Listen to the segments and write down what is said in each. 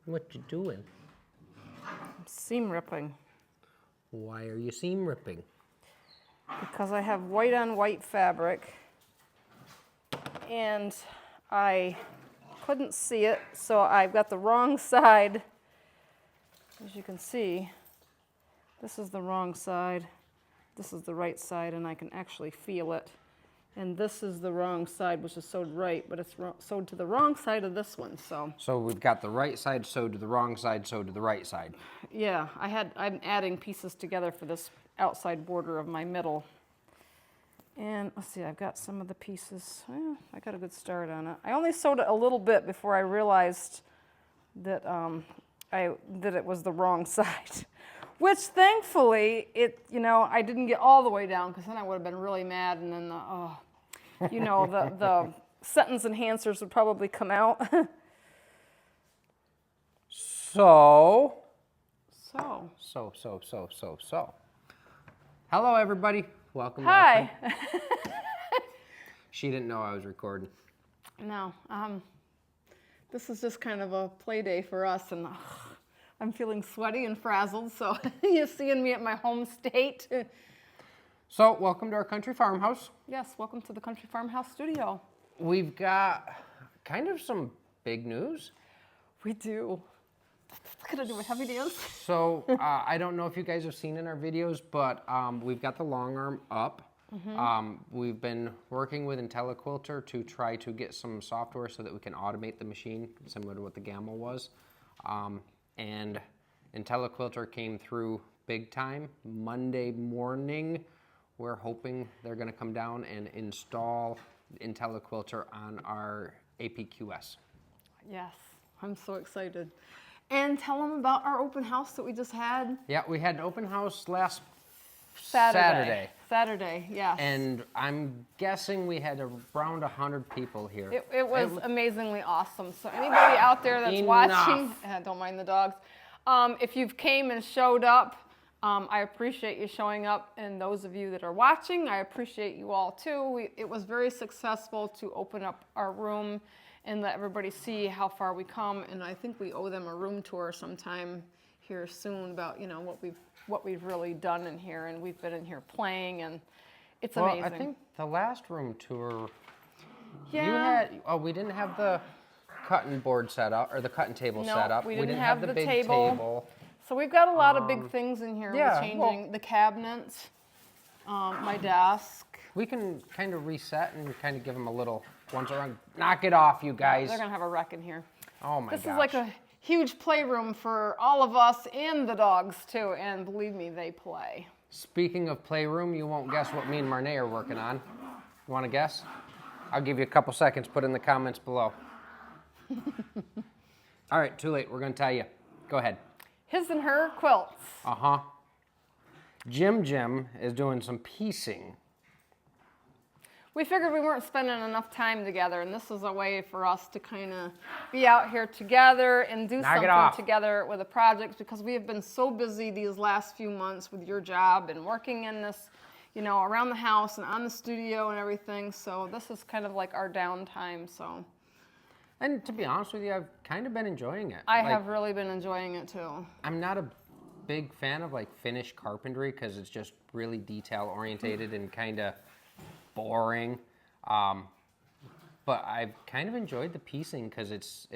What you doing? Seam ripping. Why are you seam ripping? Because I have white on white fabric and I couldn't see it, so I've got the wrong side. As you can see, this is the wrong side, this is the right side, and I can actually feel it. And this is the wrong side, which is sewed right, but it's sewed to the wrong side of this one, so. So we've got the right side sewed to the wrong side, sewed to the right side. Yeah, I'm adding pieces together for this outside border of my middle. And let's see, I've got some of the pieces. Well, I got a good start on it. I only sewed it a little bit before I realized that that it was the wrong side. Which thankfully, I didn't get all the way down, because then I would have been really mad, and then the sentence enhancers would probably come out. So. Hello, everybody. Welcome. Hi. She didn't know I was recording. No, this is just kind of a play day for us, and I'm feeling sweaty and frazzled, so you're seeing me at my home state. So, welcome to our country farmhouse. Yes, welcome to the Country Farmhouse studio. We've got kind of some big news. We do. Gonna do a heavy dance. So, I don't know if you guys have seen in our videos, but we've got the long arm up. Mm-hmm. We've been working with IntelliQuilter to try to get some software so that we can automate the machine, similar to what the Gamma was. And IntelliQuilter came through big time. Monday morning, we're hoping they're going to come down and install IntelliQuilter on our APQS. Yes, I'm so excited. And tell them about our open house that we just had. Yeah, we had an open house last Saturday, yes. And I'm guessing we had around 100 people here. It was amazingly awesome. So anybody out there that's watching, don't mind the dogs, if you've came and showed up, I appreciate you showing up. And those of you that are watching, I appreciate you all too. It was very successful to open up our room and let everybody see how far we come. And I think we owe them a room tour sometime here soon about, what we've really done in here. And we've been in here playing, and it's amazing. Well, I think the last room tour, yeah. We didn't have the cutting board set up, or the cutting table set up. We didn't have the big table. So we've got a lot of big things in here. Yeah, we're changing the cabinets, my desk. We can kind of reset and kind of give them a little once around. Knock it off, you guys. They're going to have a wreck in here. Oh my gosh. This is like a huge playroom for all of us and the dogs too, and believe me, they play. Speaking of playroom, you won't guess what me and Marnae are working on. You want to guess? I'll give you a couple seconds. Put in the comments below. All right, too late. We're going to tell you. Go ahead. His and her quilts. Uh-huh. Jim is doing some piecing. We figured we weren't spending enough time together, and this is a way for us to kind of be out here together and do something together with a project, because we have been so busy these last few months with your job and working in this, around the house and on the studio and everything. So this is kind of like our downtime. So. And to be honest with you, I've kind of been enjoying it. I have really been enjoying it too. I'm not a big fan of finished carpentry, because it's just really detail orientated and kind of boring, but I've kind of enjoyed the piecing, because it's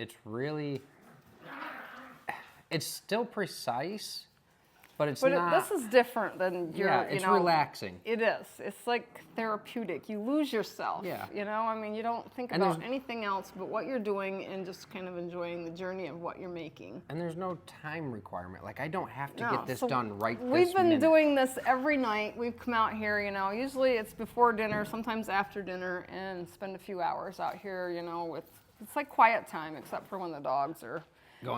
still precise, but it's not. This is different than your. Yeah, it's relaxing. It is. It's like therapeutic. You lose yourself. Yeah. You don't think about anything else but what you're doing and just kind of enjoying the journey of what you're making. And there's no time requirement. I don't have to get this done right this minute. We've been doing this every night. We've come out here, usually it's before dinner, sometimes after dinner, and spend a few hours out here, it's like quiet time, except for when the dogs are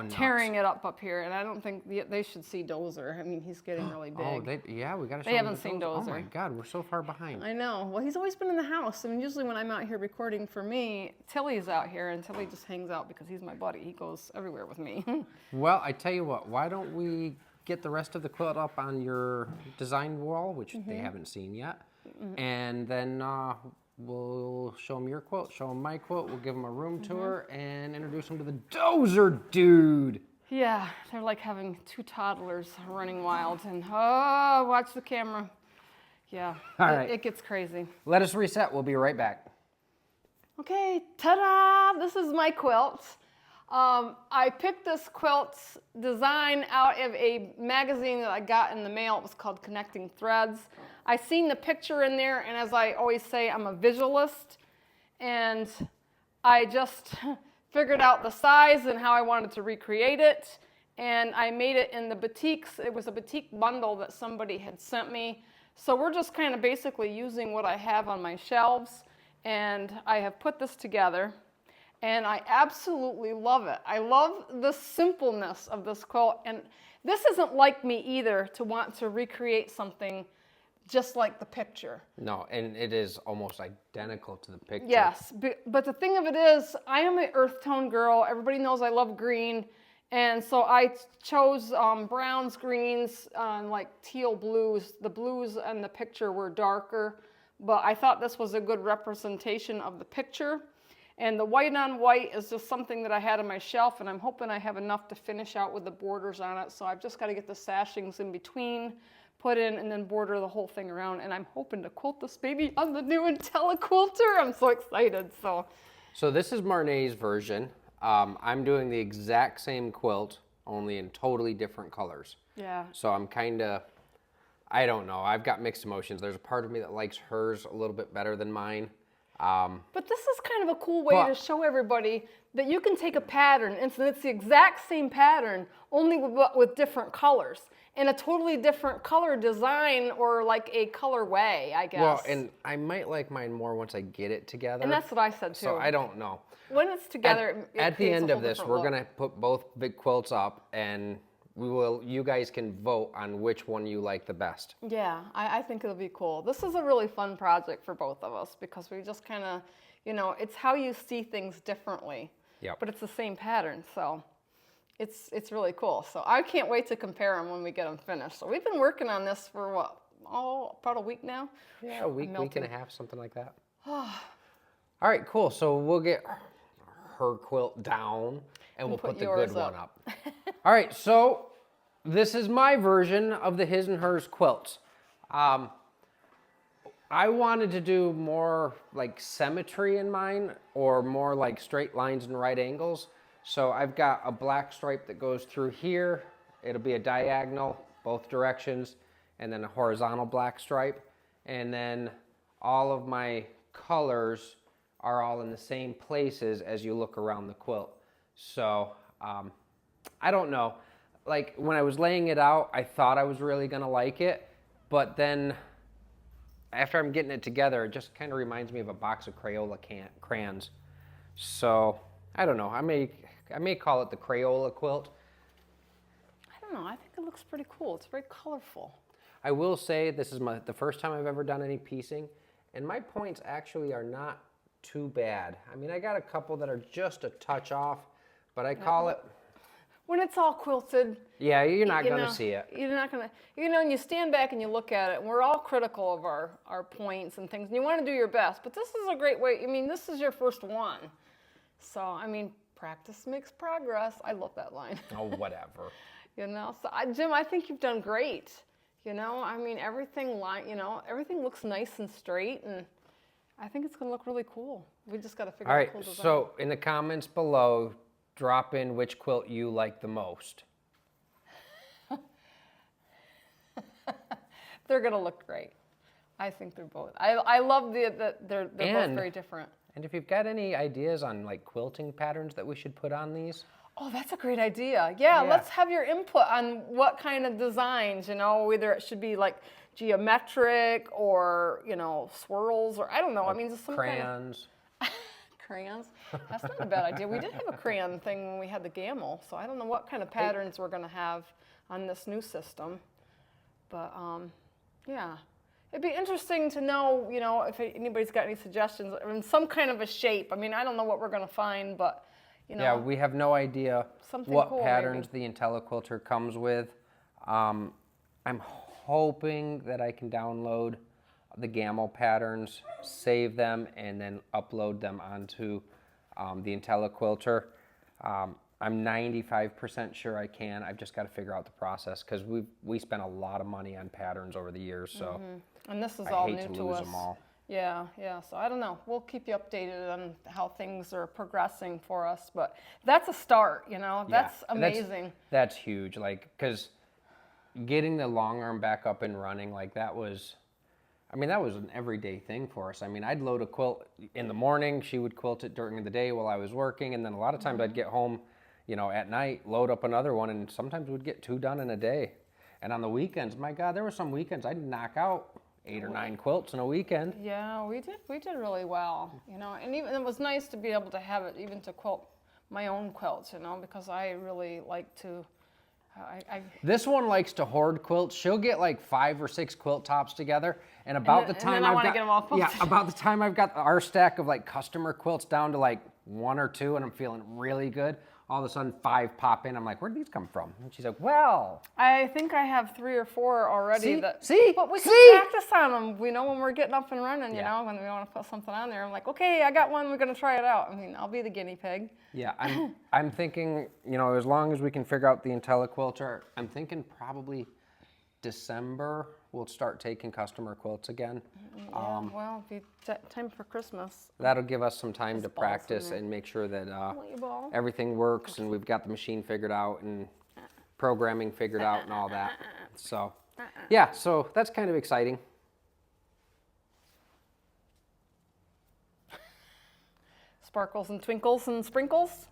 tearing it up here. And I don't think they should see Dozer. I mean, he's getting really big. Oh, we got to show them. They haven't seen Dozer. Oh my God, we're so far behind. I know. Well, he's always been in the house. I mean, usually when I'm out here recording for me, Tilly's out here, and Tilly just hangs out because he's my buddy. He goes everywhere with me. Well, I tell you what, why don't we get the rest of the quilt up on your design wall, which they haven't seen yet, and then we'll show them your quilt, show them my quilt, we'll give them a room tour, and introduce them to the Dozer dude. Yeah, they're like having two toddlers running wild. And oh, watch the camera. Yeah, All right. It gets crazy. Let us reset. We'll be right back. Okay, ta-da! This is my quilt. I picked this quilt design out of a magazine that I got in the mail. It was called Connecting Threads. I seen the picture in there, and as I always say, I'm a visualist. And I just figured out the size and how I wanted to recreate it. And I made it in the boutiques. It was a boutique bundle that somebody had sent me. So we're just kind of basically using what I have on my shelves. And I have put this together. And I absolutely love it. I love the simpleness of this quilt. And this isn't like me either, to want to recreate something just like the picture. No, and it is almost identical to the picture. Yes, but the thing of it is, I am an earth tone girl. Everybody knows I love green. And so I chose browns, greens, like teal blues. The blues in the picture were darker, but I thought this was a good representation of the picture. And the white on white is just something that I had on my shelf, and I'm hoping I have enough to finish out with the borders on it. So I've just got to get the sashings in between, put in, and then border the whole thing around. And I'm hoping to quilt this baby on the new IntelliQuilter. I'm so excited. So this is Marnae's version. I'm doing the exact same quilt, only in totally different colors. Yeah. So I'm kind of, I don't know. I've got mixed emotions. There's a part of me that likes hers a little bit better than mine. But this is kind of a cool way to show everybody that you can take a pattern, and so it's the exact same pattern, only with different colors, and a totally different color design, or like a colorway, I guess. Well, and I might like mine more once I get it together. And that's what I said too. So I don't know. When it's together, at the end of this, we're going to put both big quilts up, and you guys can vote on which one you like the best. Yeah, I think it'll be cool. This is a really fun project for both of us, because we just kind of, it's how you see things differently. Yep. But it's the same pattern, so it's really cool. So I can't wait to compare them when we get them finished. So we've been working on this for what? Oh, about a week now? Yeah, a week and a half, something like that. All right, cool. So we'll get her quilt down, and we'll put the good one up. All right, so this is my version of the his and hers quilts. I wanted to do more like symmetry in mine, or more like straight lines and right angles. So I've got a black stripe that goes through here. It'll be a diagonal, both directions, and then a horizontal black stripe. And then all of my colors are all in the same places as you look around the quilt. So I don't know. Like when I was laying it out, I thought I was really gonna like it, but then after I'm getting it together, it just kind of reminds me of a box of Crayola crayons. So I don't know. I may call it the Crayola quilt. I don't know. I think it looks pretty cool. It's very colorful. I will say this is the first time I've ever done any piecing, and my points actually are not too bad. I mean, I got a couple that are just a touch off, but I call it. When it's all quilted. Yeah, you're not going to see it. You're not going to, and you stand back and you look at it, and we're all critical of our points and things, and you want to do your best, but this is a great way. I mean, this is your first one. So, I mean, practice makes progress. I love that line. Oh, whatever. So Jim, I think you've done great. I mean, everything looks nice and straight, and I think it's going to look really cool. We just got to figure out a cool design. So in the comments below, drop in which quilt you like the most. They're going to look great. I think they're both. I love they're both very different. And if you've got any ideas on like quilting patterns that we should put on these. Oh, that's a great idea. Yeah, let's have your input on what kind of designs, whether it should be like geometric or, swirls, or I don't know. I mean, just some crayons. Crayons? That's not a bad idea. We did have a crayon thing when we had the gamel, so I don't know what kind of patterns we're going to have on this new system. But, yeah. It'd be interesting to know, if anybody's got any suggestions in some kind of a shape. I mean, I don't know what we're going to find, but, Yeah, we have no idea what cool, patterns the IntelliQuilter comes with. I'm hoping that I can download the gamel patterns, save them, and then upload them onto the IntelliQuilter. I'm 95% sure I can. I've just got to figure out the process because we spent a lot of money on patterns over the years. So And this is I all hate new to to lose us. them all. Yeah, yeah. So I don't know. We'll keep you updated on how things are progressing for us. But that's a start, you know. That's amazing. That's huge. Like, because getting the long arm back up and running, like that was an everyday thing for us. I mean, I'd load a quilt in the morning. She would quilt it during the day while I was working. And then a lot of times I'd get home, you know, at night, load up another one. And sometimes we'd get 2 done in a day. And on the weekends, my God, there were some weekends I'd knock out 8 or 9 quilts in a weekend. Yeah, we did really well, you know. And even it was nice to be able to have it even to quilt my own quilts, you know, because I really like to. This one likes to hoard quilts. She'll get like 5 or 6 quilt tops together, and about the time I've got our stack of like customer quilts down to like 1 or 2, and I'm feeling really good. All of a sudden 5 pop in. I'm like, where'd these come from? And she's like, well, I think I have 3 or 4 already. But we can practice on them. We know when we're getting up and running, you know, when we want to put something on there. I'm like, okay, I got one. We're going to try it out. I mean, I'll be the guinea pig. Yeah, I'm thinking, you know, as long as we can figure out the IntelliQuilter, I'm thinking probably December we'll start taking customer quilts again. Yeah, well, it'll be time for Christmas. That'll give us some time to practice and make sure that everything works and we've got the machine figured out and programming figured out and all that. So, yeah, so that's kind of exciting. Sparkles and twinkles and sprinkles.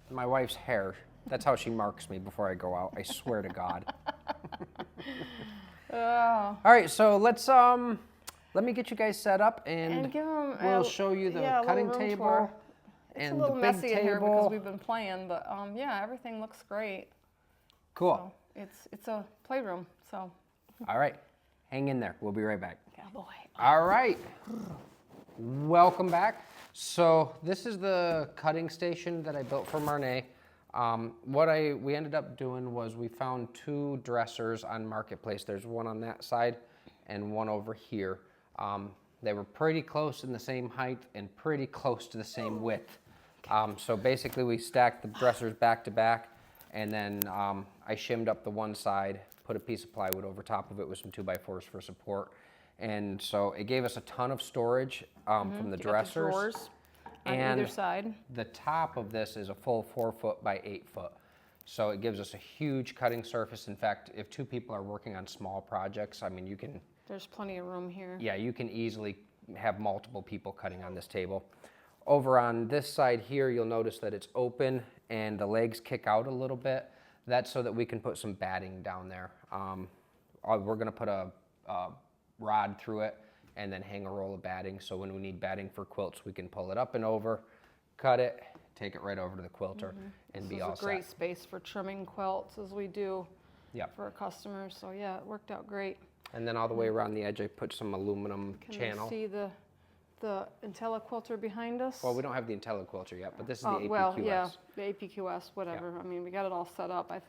My wife's hair. That's how she marks me before I go out. I swear to God. All right, so let me get you guys set up and we'll show you the cutting table. It's a little messy in here because we've been playing, but yeah, everything looks great. Cool. So it's a playroom. So. All right, hang in there. We'll be right back. Yeah, boy. All right. Welcome back. So this is the cutting station that I built for Marnae. What we ended up doing was we found 2 dressers on Marketplace. There's one on that side and one over here. They were pretty close in the same height and pretty close to the same width. So basically we stacked the dressers back to back, and then I shimmed up the one side, put a piece of plywood over top of it with some 2x4s for support. And so it gave us a ton of storage from the dressers. The drawers on either side. The top of this is a full 4 foot by 8 foot. So it gives us a huge cutting surface. In fact, if 2 people are working on small projects, I mean, you can... There's plenty of room here. Yeah, you can easily have multiple people cutting on this table. Over on this side here, you'll notice that it's open and the legs kick out a little bit. That's so that we can put some batting down there. We're gonna put a rod through it and then hang a roll of batting, so when we need batting for quilts we can pull it up and over, cut it, take it right over to the quilter, and be all set. This is a great space for trimming quilts as we do for our customers, so yeah, it worked out great. And then all the way around the edge I put some aluminum channel. Can you see the IntelliQuilter behind us? Well, we don't have the IntelliQuilter yet, but this is the APQS. Well, yeah, the APQS, whatever. I mean, we got it all set up. I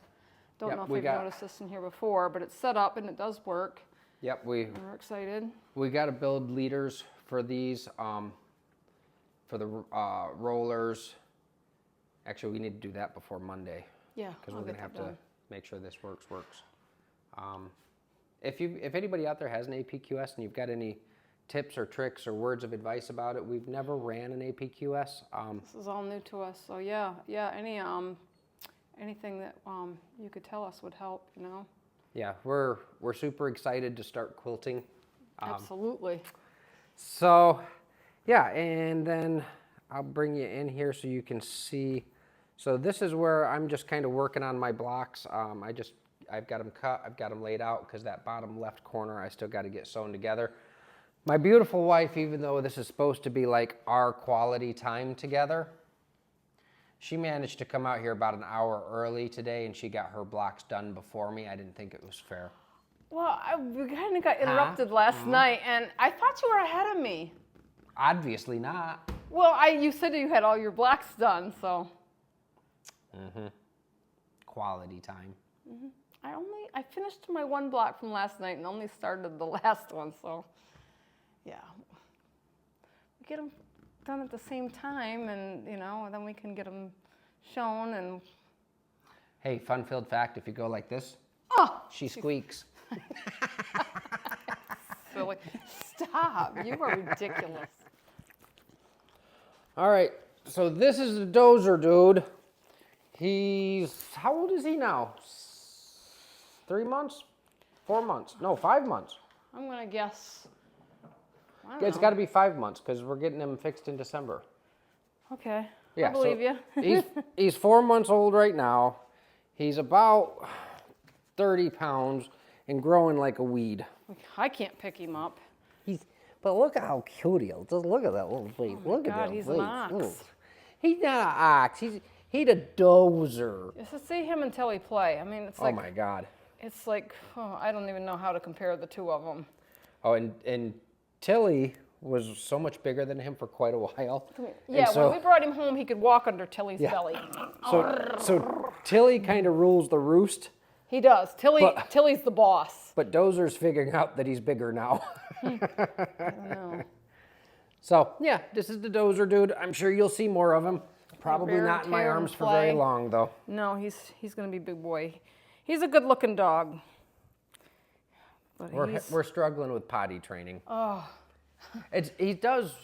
don't know if we've noticed this in here before, but it's set up and it does work. Yep, we're excited. We got to build leaders for these, for the rollers. Actually, we need to do that before Monday. Yeah, because we're gonna have to make sure this works. If anybody out there has an APQS and you've got any tips or tricks or words of advice about it, we've never ran an APQS. This is all new to us, so yeah. Anything that you could tell us would help, you know. Yeah, we're super excited to start quilting. Absolutely. So, yeah, and then I'll bring you in here so you can see. So this is where I'm just kind of working on my blocks. I've got them cut, I've got them laid out because that bottom left corner I still got to get sewn together. My beautiful wife, even though this is supposed to be like our quality time together, she managed to come out here about an hour early today and she got her blocks done before me. I didn't think it was fair. Well, we kind of got interrupted last night and I thought you were ahead of me. Obviously not. Well, you said you had all your blocks done, so. Quality time. I finished my one block from last night and only started the last one, so yeah. We get them done at the same time and, you know, then we can get them shown and Hey, fun-filled fact, if you go like this, she squeaks. Silly. Stop. You are ridiculous. All right, so this is the dozer dude. How old is he now? 3 months? 4 months? No, 5 months. I'm going to guess. It's got to be 5 months because we're getting him fixed in December. Okay. Yeah, I believe you. he's 4 months old right now. He's about 30 pounds and growing like a weed. I can't pick him up. But look at how cute he is. Just look at that little face. Oh my God, he's an ox. He's not an ox. He's a dozer. Just to see him and Tilly play. I mean, it's like. Oh my God. It's like, I don't even know how to compare the two of them. Oh, and Tilly was so much bigger than him for quite a while. Yeah, when we brought him home, he could walk under Tilly's belly. So Tilly kind of rules the roost. He does. Tilly's the boss. But Dozer's figuring out that he's bigger now. I don't know. So, yeah, this is the Dozer dude. I'm sure you'll see more of him. Probably not in my arms for very long, though. No, he's going to be a big boy. He's a good-looking dog. But We're struggling with potty training. Oh. He does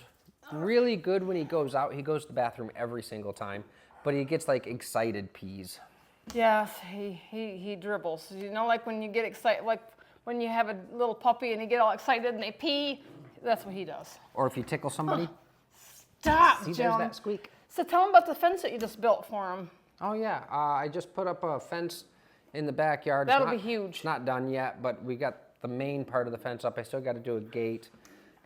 really good when he goes out. He goes to the bathroom every single time, but he gets like excited pees. Yes, he dribbles. You know, like when you get excited, like when you have a little puppy and you get all excited and they pee, that's what he does. Or if you tickle somebody. Stop, See, Jim. there's that squeak. So tell him about the fence that you just built for him. Oh, yeah. I just put up a fence in the backyard. That'll be huge. It's not done yet, but we got the main part of the fence up. I still got to do a gate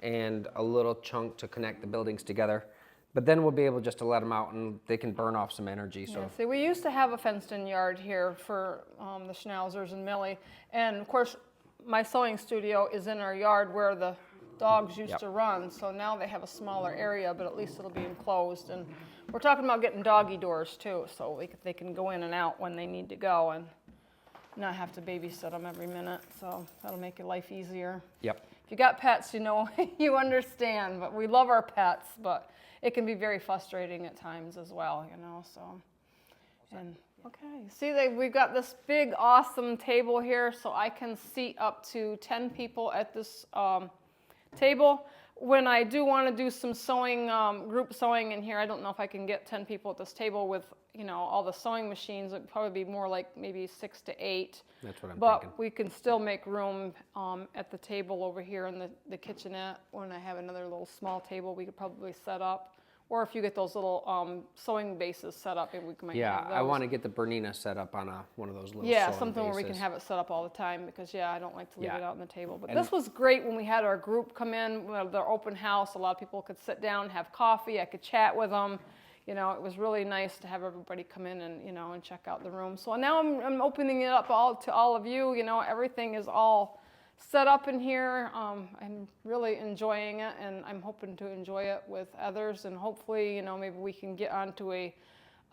and a little chunk to connect the buildings together. But then we'll be able just to let them out and they can burn off some energy. So. Yeah, see, we used to have a fenced-in yard here for the Schnauzers and Millie. And, of course, my sewing studio is in our yard where the dogs used to run. So now they have a smaller area, but at least it'll be enclosed. And we're talking about getting doggy doors, too, so they can go in and out when they need to go and not have to babysit them every minute. So that'll make your life easier. Yep. If you got pets, you know, you understand. But we love our pets, but it can be very frustrating at times as well, you know, so. And, okay, see, we've got this big, awesome table here, so I can seat up to 10 people at this table. When I do want to do some sewing, group sewing in here, I don't know if I can get 10 people at this table with, you know, all the sewing machines. It would probably be more like maybe 6 to 8. That's what I'm thinking. thinking. But we can still make room at the table over here in the kitchenette. When I have another little small table, we could probably set up. Or if you get those little sewing bases set up, maybe we might have those. I want to get the Bernina set up on one of those little yeah, sewing something bases. where we can have it set up all the time because, I don't like to leave it out on the table. But And this was great when we had our group come in, the open house. A lot of people could sit down, have coffee. I could chat with them. You know, it was really nice to have everybody come in and, you know, and check out the room. So now I'm opening it up to all of you. You know, everything is all set up in here. I'm really enjoying it, and I'm hoping to enjoy it with others. And hopefully, you know, maybe we can get onto a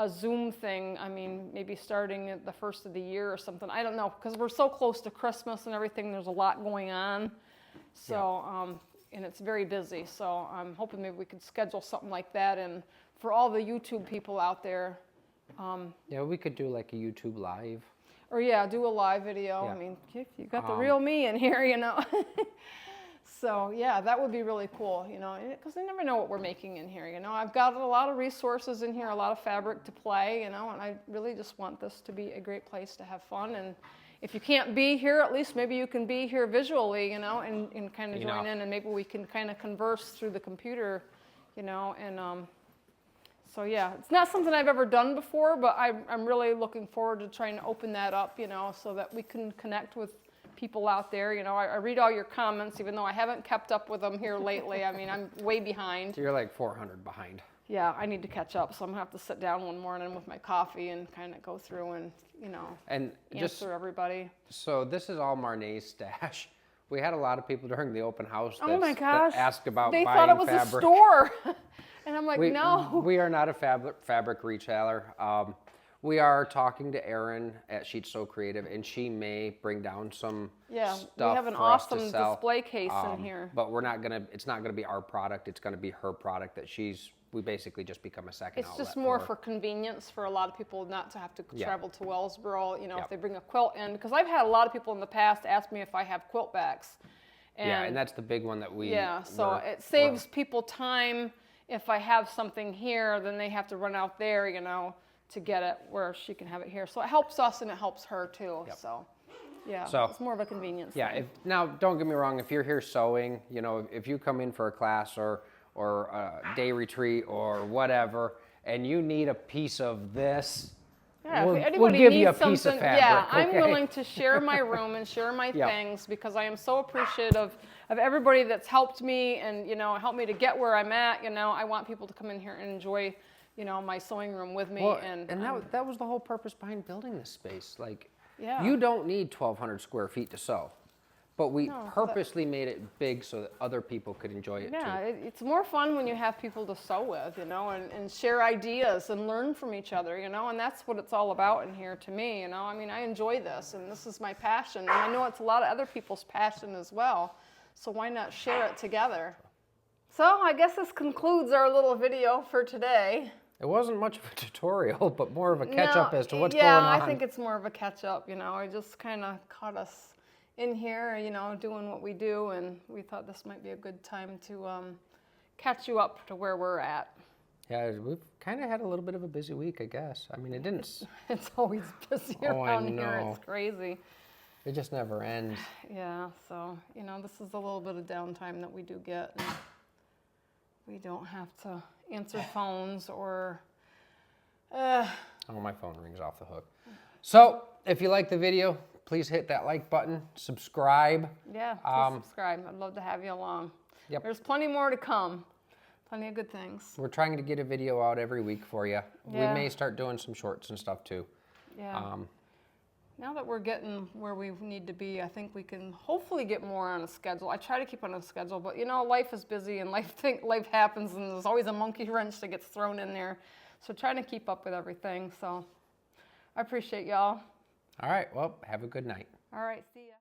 Zoom thing. I mean, maybe starting at the first of the year or something. I don't know, because we're so close to Christmas and everything. There's a lot going on. So, and it's very busy. So I'm hoping maybe we could schedule something like that. And for all the YouTube people out there. Yeah, we could do like a YouTube live. Or do a live video. Yeah. I mean, you got the real me in here, you know. So that would be really cool, you know, because they never know what we're making in here, you know. I've got a lot of resources in here, a lot of fabric to play, you know, and I really just want this to be a great place to have fun. And if you can't be here, at least maybe you can be here visually, you know, and kind of join in, and maybe we can kind of converse through the computer, you know, and so it's not something I've ever done before, but I'm really looking forward to trying to open that up, you know, so that we can connect with people out there. You know, I read all your comments, even though I haven't kept up with them here lately. I mean, I'm way behind. You're like 400 behind. Yeah, I need to catch up, so I'm going to have to sit down one morning with my coffee and kind of go through and, you know, answer everybody. So this is all Marnae's stash. We had a lot of people during the open house that asked about they buying thought it was fabric. A store. And I'm like, no. We are not a fabric retailer. we are talking to Erin at Sheets So Creative, and she may bring down some stuff we have an for us to awesome sell. display case in here. But it's not gonna be our product. It's gonna be her product that we basically just become a second outlet. It's just more for convenience for a lot of people not to have to Yeah. travel to Wellsboro, you know, Yep. if they bring a quilt in. Because I've had a lot of people in the past ask me if I have quilt backs. And that's the big one that we... Yeah, so it saves people time. If I have something here, then they have to run out there, you know, to get it where she can have it here. So it helps us and it helps her too. Yep. So, yeah, So, it's more of a convenience Yeah, thing. now don't get me wrong, if you're here sewing, you know, if you come in for a class or a day retreat or whatever, and you need a piece of this, Yeah, we'll if anybody give you a needs piece of something, fabric. yeah, I'm okay? willing to share my room and share my Yep. things because I am so appreciative of everybody that's helped me and, you know, helped me to get where I'm at. You know, I want people to come in here and enjoy, you know, my sewing room with me. Well, and that was the whole purpose behind building this space. Like, Yeah. you don't need 1,200 square feet to sew, but we No, purposely made it big so that other people could enjoy it yeah, too. it's more fun when you have people to sew with, you know, and share ideas and learn from each other, you know, and that's what it's all about in here to me, you know. I mean, I enjoy this, and this is my passion, and I know it's a lot of other people's passion as well, so why not share it together? So I guess this concludes our little video for today. It wasn't much of a tutorial, but more of a catch-up No, as to what's yeah, going on. I think it's more of a catch-up, you know. It just kind of caught us in here, you know, doing what we do, and we thought this might be a good time to catch you up to where we're at. Yeah, we've kind of had a little bit of a busy week, I guess. I mean, it didn't... It's always busy Oh, I around here. know. It's crazy. It just never ends. Yeah, so, you know, this is a little bit of downtime that we do get. And we don't have to answer phones or... Oh, my phone rings off the hook. So, if you like the video, please hit that like button, subscribe. Yeah, please subscribe. I'd love to have you along. Yep. There's plenty more to come. Plenty of good things. We're trying to get a video out every week for you. Yeah. We may start doing some shorts and stuff too. Yeah. Now that we're getting where we need to be, I think we can hopefully get more on a schedule. I try to keep on a schedule, but you know, life is busy and life happens, and there's always a monkey wrench that gets thrown in there. So trying to keep up with everything. So I appreciate y'all. All right, well, have a good night. All right, see ya.